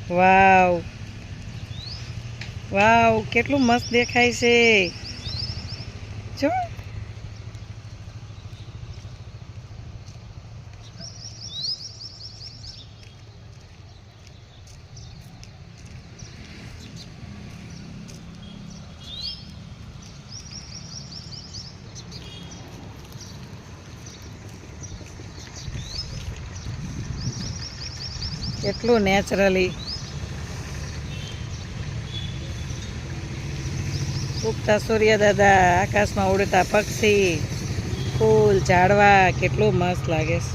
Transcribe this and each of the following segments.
વાવ વાવ, કેટલું મસ્ત દેખાય છે જો. કેટલું નેચરલી ઉગતા સૂર્ય દાદા, આકાશમાં ઉડતા પક્ષી, ફૂલ, ઝાડવા, કેટલું મસ્ત લાગે છે.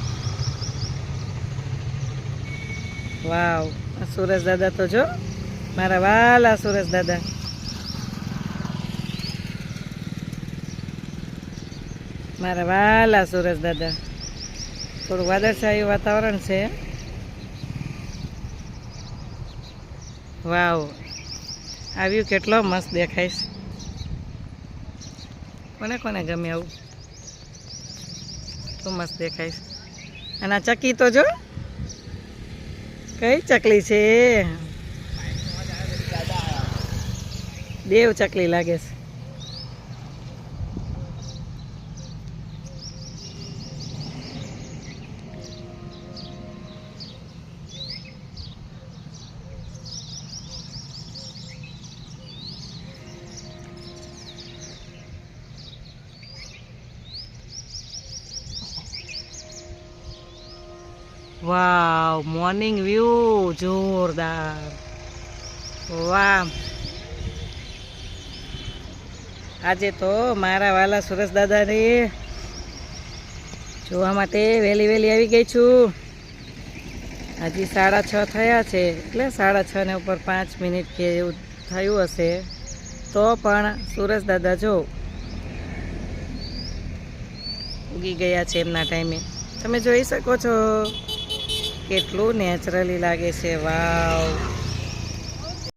વાવ, સુરજ દાદા તો જો, મારા વાલા સુરજ દાદા. મારા વાલા સુરજ દાદા. થોડું વાદળછાયું વાતાવરણ છે. વાવ, આવ્યું કેટલો મસ્ત દેખાય છે. કોને કોને ગમે આવું, તો મસ્ત દેખાય છે. અને આ ચકી તો જો, કઈ ચકલી છે? દેવ ચકલી લાગે છે. વાવ, મોર્નિંગ વ્યૂ જોરદાર. વાહ, આજે તો મારા વાલા સુરજ દાદાને જોવા માટે વહેલી વહેલી આવી ગઈ છું. હજી 6:30 થયા છે, એટલે 6:30 ને ઉપર 5 મિનિટ કે એવું થયું હશે. તો પણ સુરજ દાદા જો ઉગી ગયા છે એમના ટાઈમે. તમે જોઈ શકો છો કેટલું નેચરલી લાગે છે. વાવ.